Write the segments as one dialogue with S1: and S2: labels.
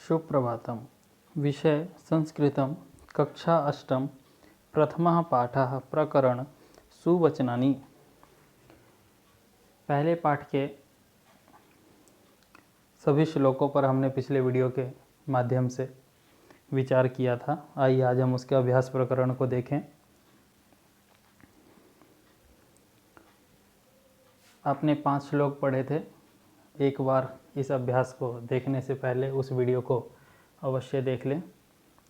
S1: सुप्रभातम। विषय संस्कृतम, कक्षा अष्टम, प्रथमः पाठः, प्रकरण सुवचनानि। पहले पाठ के सभी श्लोकों पर हमने पिछले वीडियो के माध्यम से विचार किया था। आइए आज हम उसके अभ्यास प्रकरण को देखें। आपने 5 श्लोक पढ़े थे। एक बार इस अभ्यास को देखने से पहले उस वीडियो को अवश्य देख लें,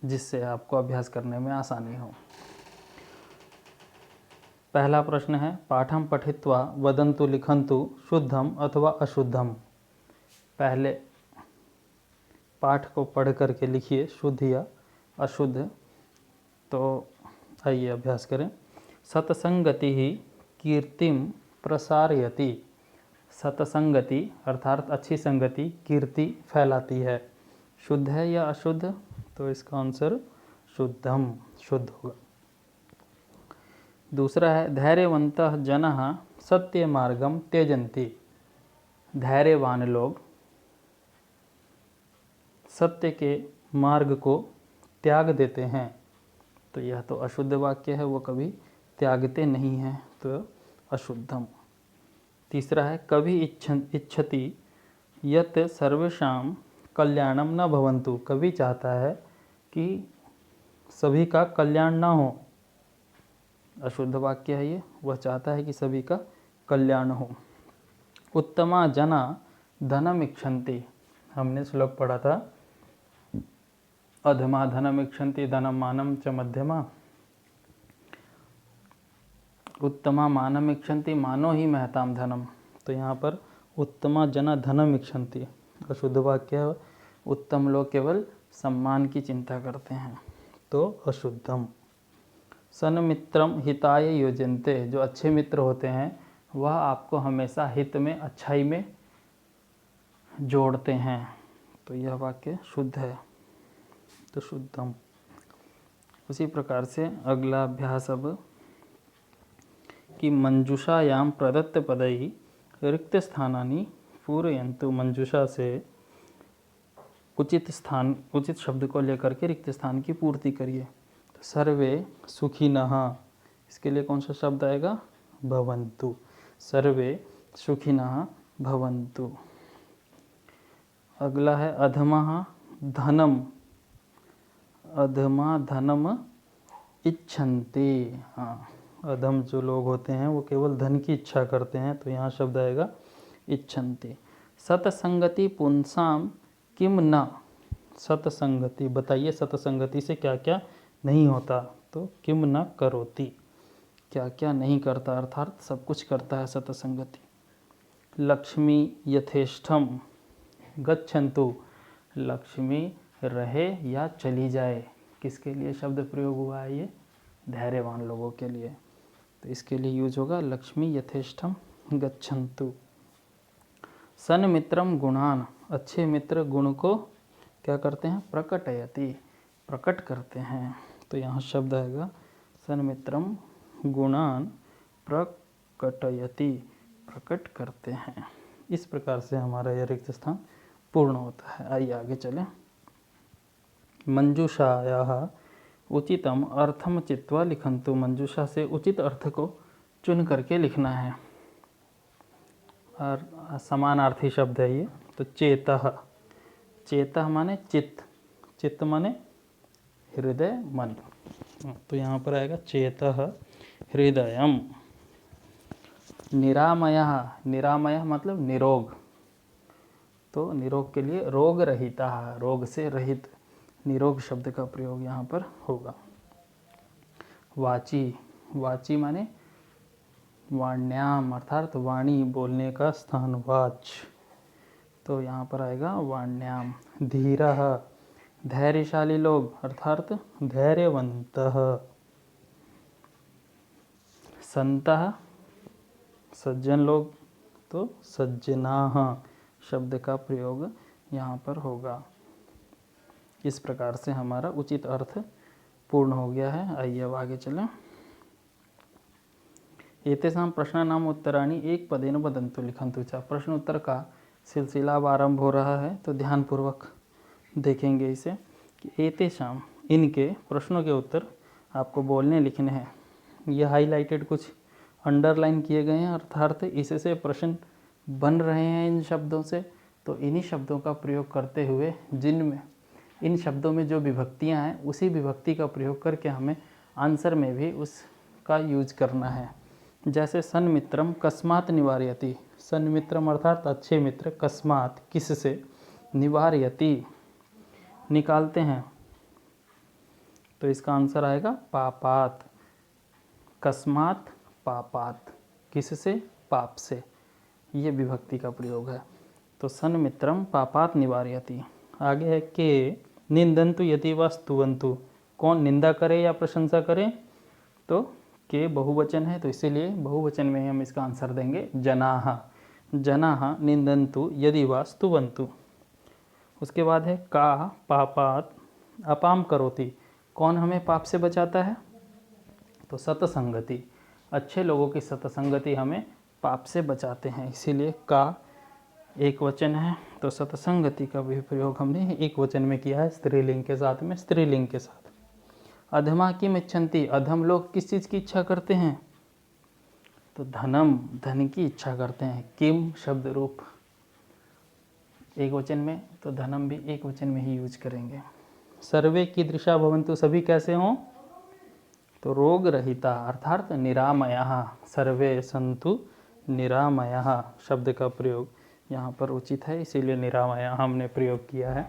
S1: जिससे आपको अभ्यास करने में आसानी हो। पहला प्रश्न है, पाठम पठित्वा वदन्तु लिखन्तु शुद्धम अथवा अशुद्धम। पहले पाठ को पढ़ करके लिखिए शुद्ध या अशुद्ध। तो आइए अभ्यास करें। सत्संगति ही कीर्तिम प्रसारयति। सत्संगति अर्थात अच्छी संगति कीर्ति फैलाती है। शुद्ध है या अशुद्ध? तो इसका आंसर शुद्धम, शुद्ध होगा। दूसरा है, धैर्यवन्तः जनः सत्य मार्गम त्यजन्ति। धैर्यवान लोग सत्य के मार्ग को त्याग देते हैं। तो यह तो अशुद्ध वाक्य है, वो कभी त्यागते नहीं हैं, तो अशुद्धम। तीसरा है, कभी इच्छति यत् सर्वेषां कल्याणम न भवन्तु। कभी चाहता है कि सभी का कल्याण ना हो। अशुद्ध वाक्य है ये, वह चाहता है कि सभी का कल्याण हो। उत्तमा जना धनम इच्छन्ति। हमने श्लोक पढ़ा था, अधमा धनम इच्छन्ति धनम मानम च मध्यमा। उत्तमा मानम इच्छन्ति, मानो ही महताम धनम। तो यहाँ पर उत्तमा जना धनम इच्छन्ति अशुद्ध वाक्य है। उत्तम लोग केवल सम्मान की चिंता करते हैं, तो अशुद्धम। सन्मित्रम हिताय योजन्ते। जो अच्छे मित्र होते हैं वह आपको हमेशा हित में, अच्छाई में जोड़ते हैं। तो यह वाक्य शुद्ध है, तो शुद्धम। उसी प्रकार से अगला अभ्यास अब कि मंजूषायाम प्रदत्त पदैः रिक्त स्थानानि पूरयन्तु। मंजूषा से उचित स्थान, उचित शब्द को लेकर के रिक्त स्थान की पूर्ति करिए। तो सर्वे सुखिनः, इसके लिए कौन सा शब्द आएगा? भवन्तु। सर्वे सुखिनः भवन्तु। अगला है अधमः धनम। अधमा धनम इच्छन्ति। हाँ, अधम जो लोग होते हैं वो केवल धन की इच्छा करते हैं, तो यहाँ शब्द आएगा इच्छन्ति। सत्संगति पुंसाम किम न। सत्संगति, बताइए सत्संगति से क्या क्या नहीं होता? तो किम न करोति, क्या क्या नहीं करता, अर्थात सब कुछ करता है सत्संगति। लक्ष्मी यथेष्टम गच्छन्तु। लक्ष्मी रहे या चली जाए, किसके लिए शब्द प्रयोग हुआ है? ये धैर्यवान लोगों के लिए। तो इसके लिए यूज होगा लक्ष्मी यथेष्टम गच्छन्तु। सन्मित्रम गुणान। अच्छे मित्र गुण को क्या करते हैं? प्रकटयति, प्रकट करते हैं। तो यहाँ शब्द आएगा सन्मित्रम गुणान प्रकटयति, प्रकट करते हैं। इस प्रकार से हमारा यह रिक्त स्थान पूर्ण होता है। आइए आगे चलें। मंजूषायाः उचितम अर्थम चित्वा लिखन्तु। मंजूषा से उचित अर्थ को चुन करके लिखना है। और समानार्थी शब्द है ये। तो चेतः, चेतः माने चित्त, चित्त माने हृदय, मन। तो यहाँ पर आएगा चेतः हृदयम। निरामयः, निरामयः मतलब निरोग। तो निरोग के लिए रोग रहिता, रोग से रहित, निरोग शब्द का प्रयोग यहाँ पर होगा। वाची, वाची माने वाण्याम, अर्थात वाणी, बोलने का स्थान, वाच। तो यहाँ पर आएगा वाण्याम। धीरः, धैर्यशाली लोग अर्थात धैर्यवन्तः। संतः, सज्जन लोग, तो सज्जनाः शब्द का प्रयोग यहाँ पर होगा। इस प्रकार से हमारा उचित अर्थ पूर्ण हो गया है। आइए अब आगे चलें। एतेषां प्रश्नानाम् उत्तराणि एक पदेन वदन्तु लिखन्तु च। प्रश्न उत्तर का सिलसिला अब आरंभ हो रहा है, तो ध्यानपूर्वक देखेंगे इसे कि एतेषाम, इनके प्रश्नों के उत्तर आपको बोलने लिखने हैं। ये हाईलाइटेड कुछ अंडरलाइन किए गए हैं, अर्थात इससे प्रश्न बन रहे हैं इन शब्दों से। तो इन्हीं शब्दों का प्रयोग करते हुए, जिनमें इन शब्दों में जो विभक्तियां हैं उसी विभक्ति का प्रयोग करके हमें आंसर में भी उसका यूज करना है। जैसे सन्मित्रम कस्मात् निवारयति, सन्मित्रम अर्थात अच्छे मित्र, कस्मात् किससे, निवारयति निकालते हैं, तो इसका आंसर आएगा पापात। कस्मात् पापात, किससे, पाप से, ये विभक्ति का प्रयोग है। तो सन्मित्रम पापात निवारयति। आगे है के निंदन्तु यदि वा स्तुवन्तु, कौन निंदा करे या प्रशंसा करे, तो के बहुवचन है, तो इसीलिए बहुवचन में हम इसका आंसर देंगे जनाः। जनाः निंदन्तु यदि वा स्तुवन्तु। उसके बाद है का पापात अपाम करोति, कौन हमें पाप से बचाता है, तो सतसंगति, अच्छे लोगों की सतसंगति हमें पाप से बचाते हैं, इसीलिए का एक वचन है। तो सतसंगति का भी प्रयोग हमने एक वचन में किया है, स्त्रीलिंग के साथ में, स्त्रीलिंग के साथ। अधमा किम इच्छन्ति, अधम लोग किस चीज़ की इच्छा करते हैं, तो धनम, धन की इच्छा करते हैं। किम शब्द रूप एक वचन में, तो धनम भी एक वचन में ही यूज करेंगे। सर्वे कीदृशा भवन्तु, सभी कैसे हों, तो रोग रहिता अर्थात निरामयः। सर्वे सन्तु निरामयः शब्द का प्रयोग यहाँ पर उचित है, इसीलिए निरामयः हमने प्रयोग किया है।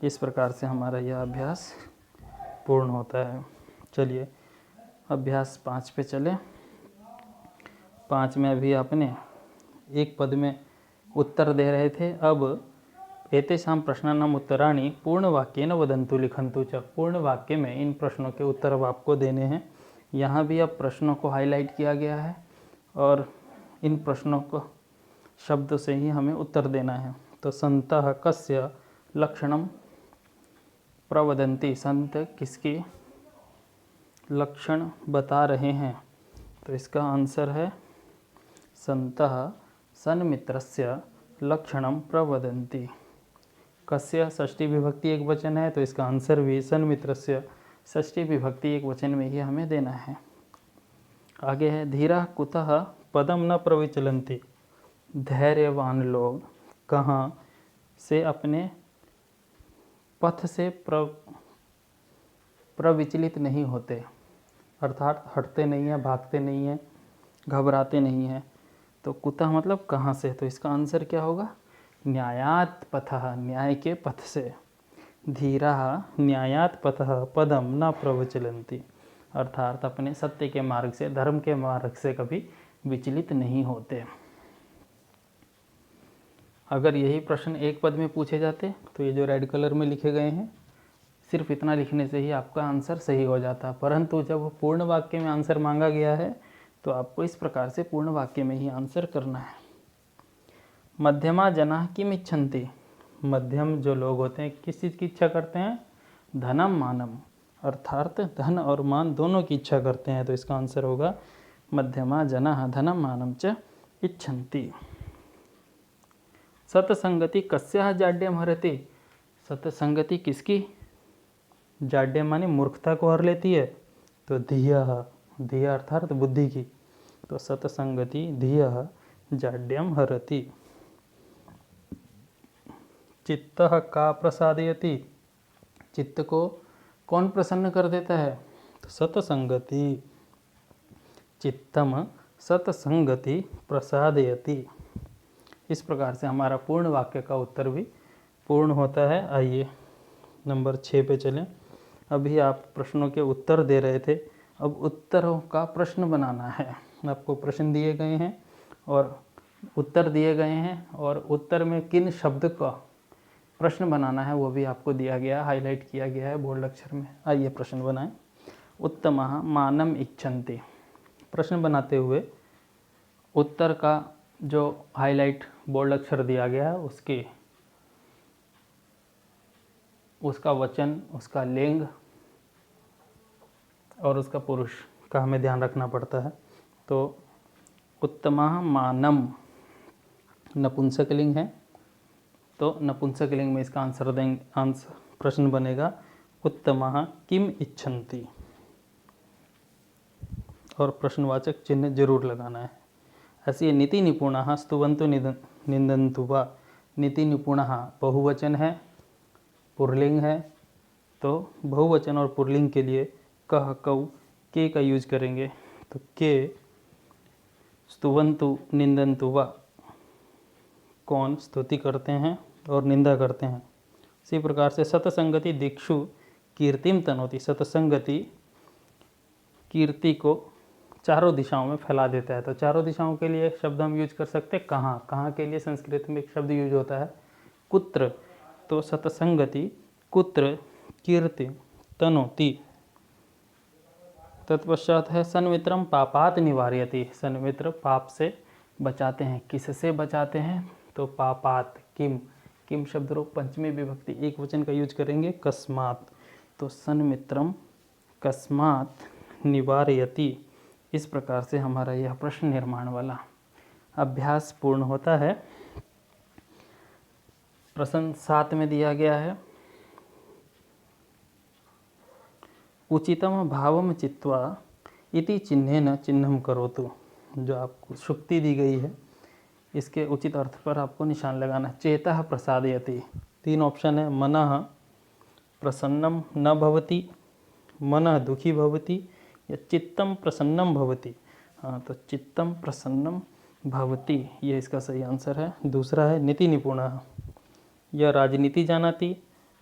S1: इस प्रकार से हमारा यह अभ्यास पूर्ण होता है। चलिए अभ्यास 5 पे चले। 5 में अभी आपने एक पद में उत्तर दे रहे थे, अब एतेषां प्रश्नानाम् उत्तराणि पूर्ण वाक्येन वदन्तु लिखन्तु च। पूर्ण वाक्य में इन प्रश्नों के उत्तर अब आपको देने हैं। यहाँ भी अब प्रश्नों को हाईलाइट किया गया है और इन प्रश्नों को शब्द से ही हमें उत्तर देना है। तो संतः कस्य लक्षणम प्रवदन्ति, संत किसकी लक्षण बता रहे हैं, तो इसका आंसर है संतः सन्मित्रस्य लक्षणम प्रवदन्ति। कस्य षष्ठी विभक्ति एक वचन है, तो इसका आंसर भी सन्मित्रस्य षष्ठी विभक्ति एक वचन में ही हमें देना है। आगे है धीरा कुतः पदम न प्रविचलन्ति, धैर्यवान लोग कहाँ से अपने पथ से प्रविचलित नहीं होते, अर्थात हटते नहीं हैं, भागते नहीं हैं, घबराते नहीं हैं। तो कुतः मतलब कहाँ से, तो इसका आंसर क्या होगा, न्यायात् पथः, न्याय के पथ से। धीराः न्यायात् पथः पदम न प्रविचलन्ति, अर्थात अपने सत्य के मार्ग से, धर्म के मार्ग से कभी विचलित नहीं होते। अगर यही प्रश्न एक पद में पूछे जाते तो ये जो रेड कलर में लिखे गए हैं, सिर्फ इतना लिखने से ही आपका आंसर सही हो जाता, परंतु जब पूर्ण वाक्य में आंसर मांगा गया है तो आपको इस प्रकार से पूर्ण वाक्य में ही आंसर करना है। मध्यमा जनाः किम इच्छन्ति, मध्यम जो लोग होते हैं किस चीज़ की इच्छा करते हैं, धनम मानम, अर्थात धन और मान दोनों की इच्छा करते हैं। तो इसका आंसर होगा मध्यमा जनाः धनम मानम च इच्छन्ति। सतसंगति कस्याः जाड्यम हरति, सतसंगति किसकी जाड्यम माने मूर्खता को हर लेती है, तो धियः, धिया अर्थात बुद्धि की। तो सतसंगति धियः जाड्यम हरति। चित्तः का प्रसादयति, चित्त को कौन प्रसन्न कर देता है, तो सतसंगति। चित्तम सतसंगति प्रसादयति। इस प्रकार से हमारा पूर्ण वाक्य का उत्तर भी पूर्ण होता है। आइए नंबर 6 पे चलें। अभी आप प्रश्नों के उत्तर दे रहे थे, अब उत्तरों का प्रश्न बनाना है। आपको प्रश्न दिए गए हैं और उत्तर दिए गए हैं, और उत्तर में किन शब्द का प्रश्न बनाना है वो भी आपको दिया गया, हाईलाइट किया गया है बोल्ड अक्षर में। आइए प्रश्न बनाएं। उत्तमः मानम इच्छन्ति, प्रश्न बनाते हुए उत्तर का जो हाईलाइट बोल्ड अक्षर दिया गया है उसका वचन, उसका लिंग और उसका पुरुष का हमें ध्यान रखना पड़ता है। तो उत्तमः मानम नपुंसक लिंग है, तो नपुंसकलिंग में इसका आंसर देंगे, आंसर प्रश्न बनेगा उत्तमः किम इच्छन्ति, और प्रश्नवाचक चिन्ह जरूर लगाना है। ऐसे नीति निपुणः स्तुवन्तु निंदन्तु वा। नीति निपुणः बहुवचन है, पुल्लिंग है, तो बहुवचन और पुल्लिंग के लिए कह कौ के का यूज करेंगे। तो के स्तुवन्तु निंदन्तु वा, कौन स्तुति करते हैं और निंदा करते हैं। इसी प्रकार से सतसंगति दिक्षु कीर्तिम तनोति, सतसंगति कीर्ति को चारों दिशाओं में फैला देता है। तो चारों दिशाओं के लिए शब्द हम यूज कर सकते हैं कहाँ। कहाँ के लिए संस्कृत में एक शब्द यूज होता है कुत्र। तो सतसंगति कुत्र कीर्ति तनोति। तत्पश्चात है सन्मित्रम पापात निवारयति, सन्मित्र पाप से बचाते हैं। किससे बचाते हैं? तो पापात। किम, किम शब्द रूप पंचमी विभक्ति एक वचन का यूज करेंगे कस्मात। तो सन्मित्रम कस्मात निवारयति। इस प्रकार से हमारा यह प्रश्न निर्माण वाला अभ्यास पूर्ण होता है। प्रश्न 7 में दिया गया है उचितम भावम चित्वा इति चिन्हेन चिन्हम करोतु। जो आपको शुक्ति दी गई है इसके उचित अर्थ पर आपको निशान लगाना। चेतः प्रसादयति, 3 ऑप्शन है, मनः प्रसन्नम न भवति, मनः दुखी भवति या चित्तम प्रसन्नम भवति। हाँ, तो चित्तम प्रसन्नम भवति ये इसका सही आंसर है। दूसरा है नीति निपुणः, यह राजनीति जानाति,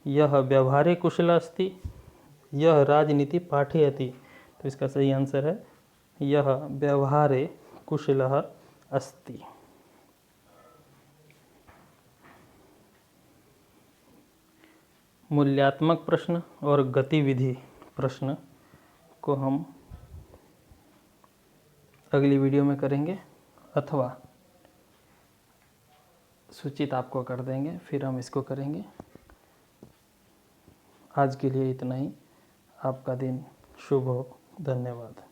S1: यह व्यवहारे कुशल अस्ति, यह राजनीति पाठयति। तो इसका सही आंसर है यह व्यवहारे कुशलः अस्ति। मूल्यात्मक प्रश्न और गतिविधि प्रश्न को हम अगली वीडियो में करेंगे अथवा सूचित आपको कर देंगे, फिर हम इसको करेंगे। आज के लिए इतना ही। आपका दिन शुभ हो। धन्यवाद।